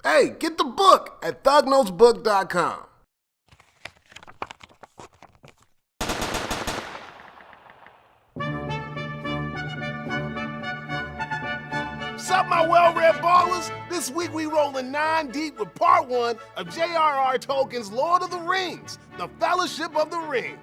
Hey, get the book at thugnotesbook.com. Sup, my well-read ballers? This week we rolling 9 deep with part 1 of J.R.R. Tolkien's Lord of the Rings, The Fellowship of the Ring.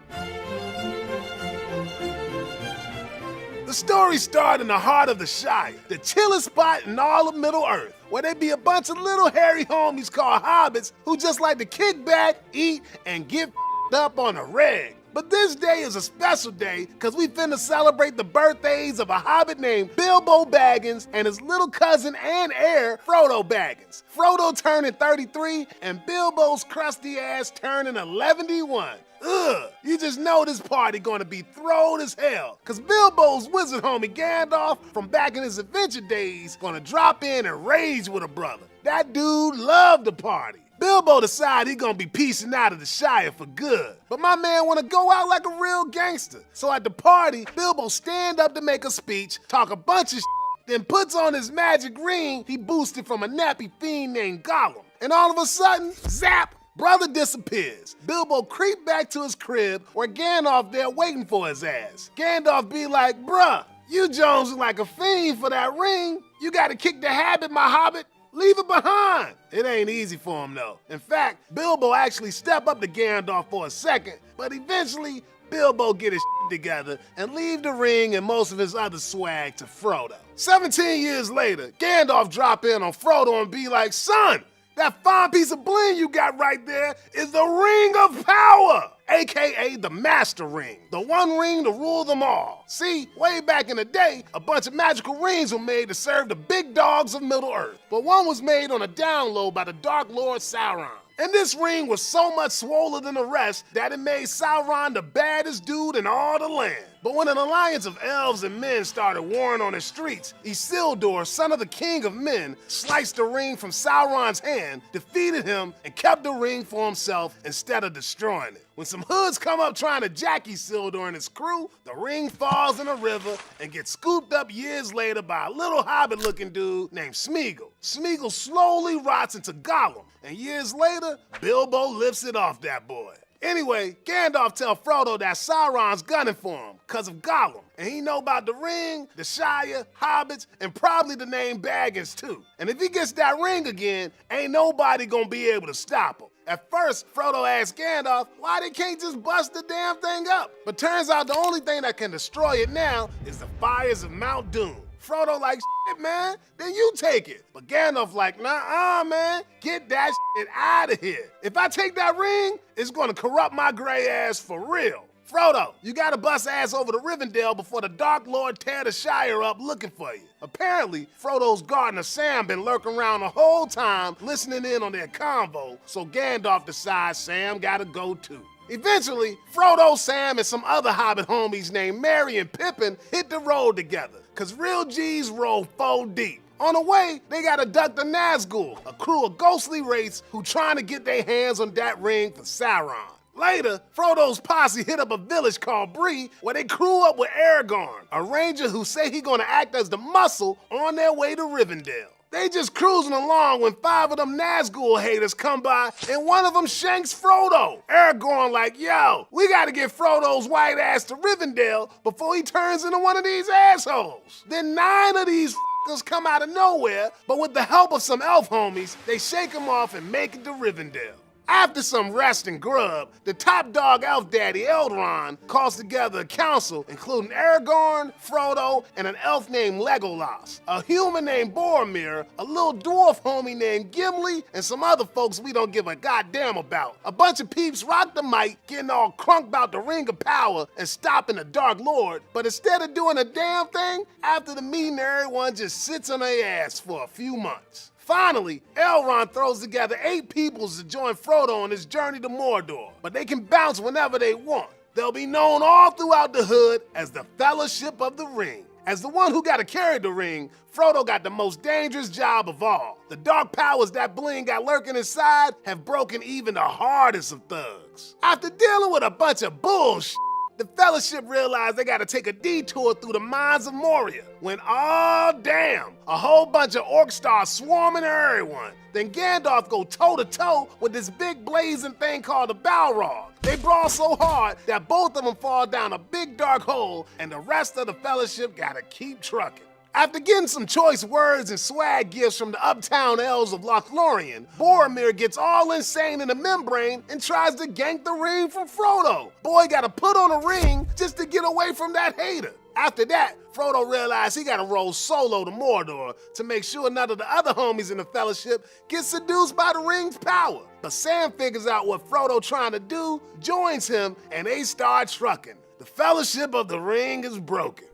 The story started in the heart of the Shire, the chillest spot in all of Middle-earth, where there be a bunch of little hairy homies called hobbits who just like to kick back, eat, and get up on the reg. But this day is a special day because we finna celebrate the birthdays of a hobbit named Bilbo Baggins and his little cousin and heir, Frodo Baggins. Frodo turning 33 and Bilbo's crusty ass turning 11-1. Ugh, you just know this party gonna be throwed as hell, cause Bilbo's wizard homie Gandalf from back in his adventure days gonna drop in and rage with a brother. That dude loved the party. Bilbo decided he gonna be peacing out of the Shire for good, but my man wanna go out like a real gangster. So at the party, Bilbo stand up to make a speech, talk a bunch of then puts on his magic ring he boosted from a nappy fiend named Gollum. And all of a sudden, zap! Brother disappears. Bilbo creep back to his crib where Gandalf there waiting for his ass. Gandalf be like, bruh, you Jones look like a fiend for that ring. You gotta kick the habit, my hobbit. Leave it behind. It ain't easy for him though. In fact, Bilbo actually step up to Gandalf for a second, but eventually Bilbo get his together and leave the ring and most of his other swag to Frodo. 17 years later, Gandalf drop in on Frodo and be like, son, that fine piece of bling you got right there is the Ring of Power, aka the Master Ring, the one ring to rule them all. See, way back in the day, a bunch of magical rings were made to serve the big dogs of Middle-earth, but one was made on a down low by the Dark Lord Sauron. And this ring was so much swollen than the rest that it made Sauron the baddest dude in all the land. But when an alliance of elves and men started warring on the streets, Isildur, son of the king of men, sliced the ring from Sauron's hand, defeated him, and kept the ring for himself instead of destroying it. When some hoods come up trying to jack Isildur and his crew, the ring falls in a river and gets scooped up years later by a little hobbit-looking dude named Smeagol. Smeagol slowly rots into Gollum, and years later, Bilbo lifts it off that boy. Anyway, Gandalf tell Frodo that Sauron's gunning for him because of Gollum, and he know about the ring, the Shire, hobbits, and probably the name Baggins too. And if he gets that ring again, ain't nobody gonna be able to stop him. At first, Frodo asked Gandalf why they can't just bust the damn thing up. But turns out the only thing that can destroy it now is the fires of Mount Doom. Frodo like, shit, man, then you take it. But Gandalf like, nah, man, get that shit out of here. If I take that ring, it's gonna corrupt my gray ass for real. Frodo, you gotta bust ass over to Rivendell before the Dark Lord tear the Shire up looking for you. Apparently, Frodo's gardener Sam been lurking around the whole time listening in on their convo, so Gandalf decides Sam gotta go too. Eventually, Frodo, Sam, and some other hobbit homies named Merry and Pippin hit the road together, cause real G's roll 4 deep. On the way, they gotta duck the Nazgul, a crew of ghostly wraiths who trying to get their hands on that ring for Sauron. Later, Frodo's posse hit up a village called Bree where they crew up with Aragorn, a ranger who say he gonna act as the muscle on their way to Rivendell. They just cruising along when 5 of them Nazgul haters come by and one of them shanks Frodo. Aragorn like, yo, we gotta get Frodo's white ass to Rivendell before he turns into one of these assholes. Then 9 of these f***ers come out of nowhere, but with the help of some elf homies, they shake him off and make it to Rivendell. After some rest and grub, the top dog elf daddy Elrond calls together a council including Aragorn, Frodo, and an elf named Legolas, a human named Boromir, a little dwarf homie named Gimli, and some other folks we don't give a goddamn about. A bunch of peeps rock the mic, getting all crunk about the Ring of Power and stopping the Dark Lord, but instead of doing a damn thing, after the meeting everyone just sits on their ass for a few months. Finally, Elrond throws together 8 peoples to join Frodo on his journey to Mordor, but they can bounce whenever they want. They'll be known all throughout the hood as the Fellowship of the Ring. As the one who gotta carry the ring, Frodo got the most dangerous job of all. The dark powers that Bling got lurking inside have broken even the hardest of thugs. After dealing with a bunch of bullshit, the Fellowship realized they gotta take a detour through the mines of Moria, when, oh damn, a whole bunch of orcs start swarming everyone. Then Gandalf go toe-to-toe with this big blazing thing called the Balrog. They brawl so hard that both of them fall down a big dark hole, and the rest of the Fellowship gotta keep trucking. After getting some choice words and swag gifts from the uptown elves of Lothlorien, Boromir gets all insane in the membrane and tries to gank the ring from Frodo. Boy gotta put on a ring just to get away from that hater. After that, Frodo realized he gotta roll solo to Mordor to make sure none of the other homies in the Fellowship get seduced by the ring's power. But Sam figures out what Frodo trying to do, joins him, and they start trucking. The Fellowship of the Ring is broken.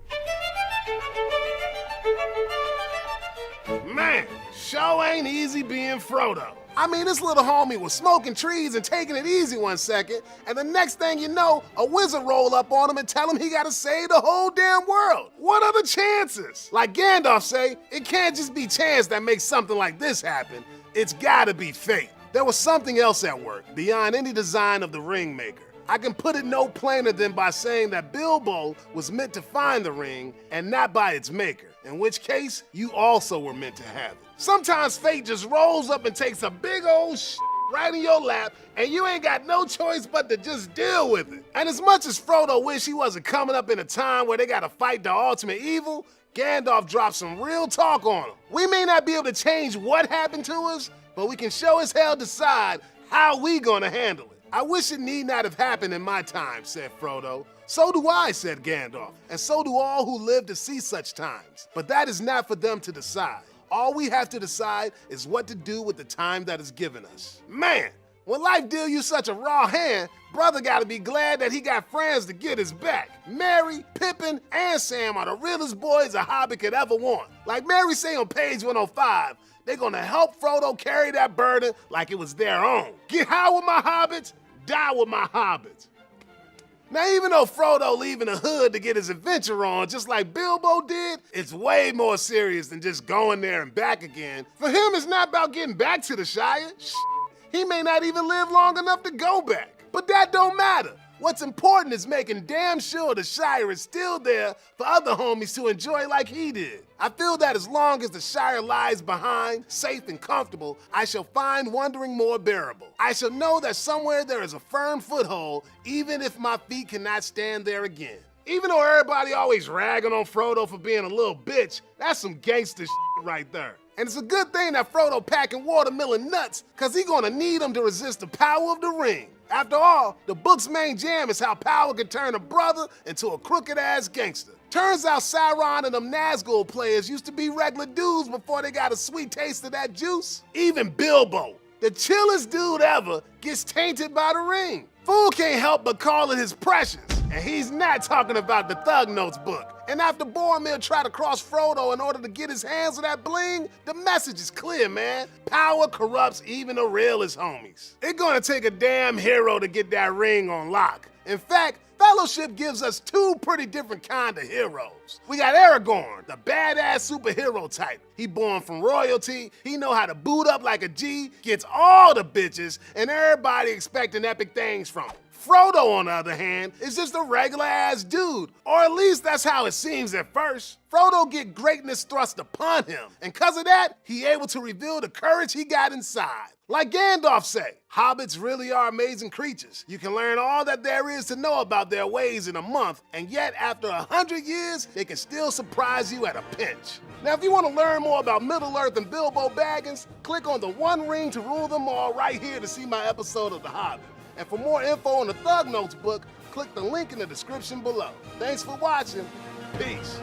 Man, sure ain't easy being Frodo. I mean, this little homie was smoking trees and taking it easy one second, and the next thing you know, a wizard roll up on him and tell him he gotta save the whole damn world. What are the chances? Like Gandalf say, it can't just be chance that makes something like this happen. It's gotta be fate. There was something else at work, beyond any design of the ring maker. I can put it no plainer than by saying that Bilbo was meant to find the ring and not by its maker, in which case you also were meant to have it. Sometimes fate just rolls up and takes a big old right in your lap, and you ain't got no choice but to just deal with it. And as much as Frodo wish he wasn't coming up in a time where they gotta fight the ultimate evil, Gandalf dropped some real talk on him. We may not be able to change what happened to us, but we can sure as hell decide how we gonna handle it. I wish it need not have happened in my time, said Frodo. So do I, said Gandalf, and so do all who live to see such times. But that is not for them to decide. All we have to decide is what to do with the time that is given us. Man, when life deal you such a raw hand, brother gotta be glad that he got friends to get his back. Merry, Pippin, and Sam are the realest boys a hobbit could ever want. Like Mary say on page 105, they're gonna help Frodo carry that burden like it was their own. Get high with my hobbits, die with my hobbits. Now, even though Frodo leaving the hood to get his adventure on, just like Bilbo did, it's way more serious than just going there and back again. For him, it's not about getting back to the Shire. He may not even live long enough to go back. But that don't matter. What's important is making damn sure the Shire is still there for other homies to enjoy like he did. I feel that as long as the Shire lies behind, safe and comfortable, I shall find wandering more bearable. I shall know that somewhere there is a firm foothold, even if my feet cannot stand there again. Even though everybody always ragging on Frodo for being a little bitch, that's some gangster shit right there. And it's a good thing that Frodo packing watermelon nuts, cause he gonna need them to resist the power of the ring. After all, the book's main jam is how power can turn a brother into a crooked-ass gangster. Turns out Sauron and them Nazgul players used to be regular dudes before they got a sweet taste of that juice. Even Bilbo, the chillest dude ever, gets tainted by the ring. Fool can't help but call it his precious, and he's not talking about the Thug Notes book. And after Boromir tried to cross Frodo in order to get his hands on that bling, the message is clear, man. Power corrupts even the realest homies. It's gonna take a damn hero to get that ring on lock. In fact, Fellowship gives us two pretty different kind of heroes. We got Aragorn, the badass superhero type. He born from royalty, he know how to boot up like a G, gets all the bitches, and everybody expecting epic things from him. Frodo, on the other hand, is just a regular-ass dude, or at least that's how it seems at first. Frodo get greatness thrust upon him, and cause of that, he able to reveal the courage he got inside. Like Gandalf say, hobbits really are amazing creatures. You can learn all that there is to know about their ways in a month, and yet after 100 years, they can still surprise you at a pinch. Now, if you want to learn more about Middle-earth and Bilbo Baggins, click on the One Ring to Rule Them All right here to see my episode of The Hobbit. And for more info on the Thug Notes book, click the link in the description below. Thanks for watching. Peace.